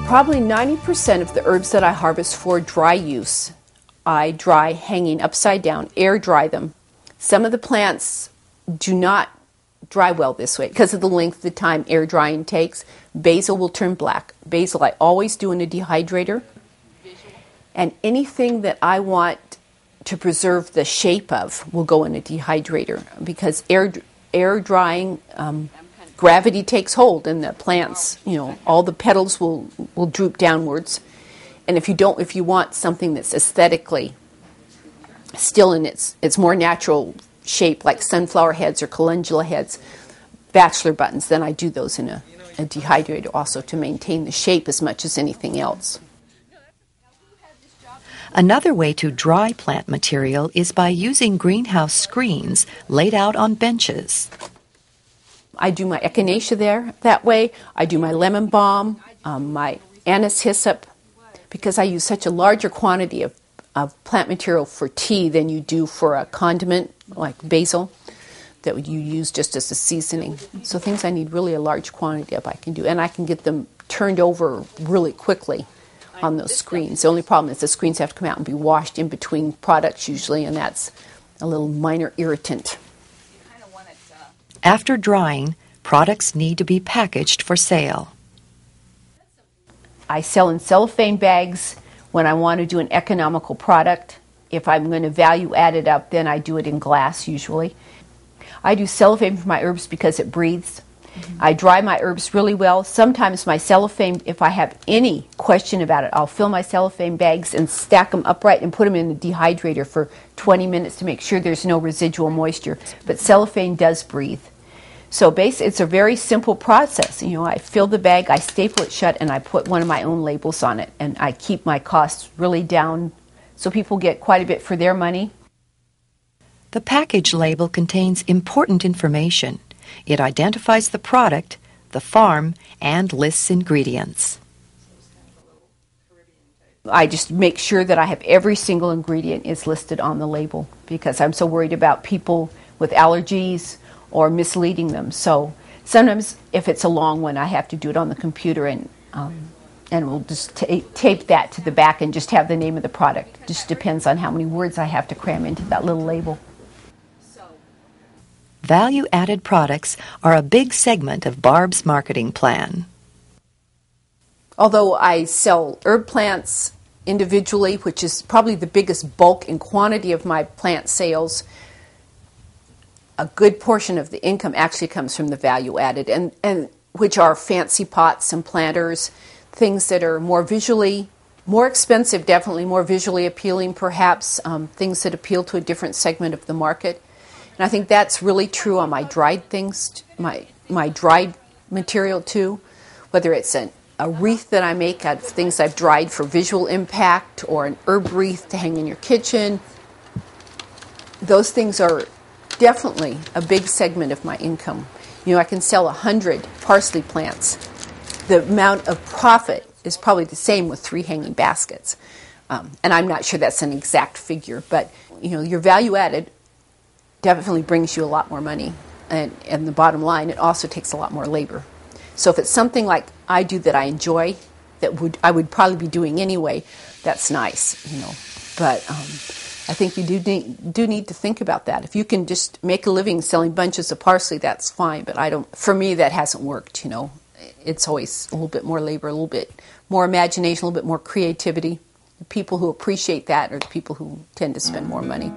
Probably 90% of the herbs that I harvest for dry use, I dry hanging upside down, air dry them. Some of the plants do not dry well this way because of the length of the time air drying takes. Basil will turn black. Basil I always do in a dehydrator. And anything that I want to preserve the shape of will go in a dehydrator because air drying, gravity takes hold and the plants, all the petals will droop downwards. And if you want something that's aesthetically still in its more natural shape, like sunflower heads or calendula heads, bachelor buttons, then I do those in a dehydrator also to maintain the shape as much as anything else. Another way to dry plant material is by using greenhouse screens laid out on benches. I do my echinacea that way. I do my lemon balm, my anise hyssop, because I use such a larger quantity of plant material for tea than you do for a condiment like basil that you use just as a seasoning. So things I need really a large quantity of I can do, and I can get them turned over really quickly on those screens. The only problem is the screens have to come out and be washed in between products usually, and that's a little minor irritant. After drying, products need to be packaged for sale. I sell in cellophane bags when I want to do an economical product. If I'm going to value add it up, then I do it in glass usually. I do cellophane for my herbs because it breathes. I dry my herbs really well. Sometimes my cellophane, if I have any question about it, I'll fill my cellophane bags and stack them upright and put them in the dehydrator for 20 minutes to make sure there's no residual moisture. But cellophane does breathe. So basically, it's a very simple process. I fill the bag, I staple it shut, and I put one of my own labels on it. And I keep my costs really down so people get quite a bit for their money. The package label contains important information. It identifies the product, the farm, and lists ingredients. I just make sure that I have every single ingredient is listed on the label because I'm so worried about people with allergies or misleading them. So sometimes if it's a long one, I have to do it on the computer and we'll just tape that to the back and just have the name of the product. It just depends on how many words I have to cram into that little label. Value-added products are a big segment of Barb's marketing plan. Although I sell herb plants individually, which is probably the biggest bulk and quantity of my plant sales, a good portion of the income actually comes from the value-added, and which are fancy pots and planters, things that are more expensive, definitely more visually appealing perhaps, things that appeal to a different segment of the market. And I think that's really true on my dried things, my dried material too, whether it's a wreath that I make out of things I've dried for visual impact or an herb wreath to hang in your kitchen. Those things are definitely a big segment of my income. I can sell 100 parsley plants. The amount of profit is probably the same with 3 hanging baskets. And I'm not sure that's an exact figure, but your value added definitely brings you a lot more money. And the bottom line, it also takes a lot more labor. So if it's something like I do that I enjoy, I would probably be doing anyway, that's nice, But I think you do need to think about that. If you can just make a living selling bunches of parsley, that's fine. But for me, that hasn't worked, It's always a little bit more labor, a little bit more imagination, a little bit more creativity. The people who appreciate that are the people who tend to spend more money.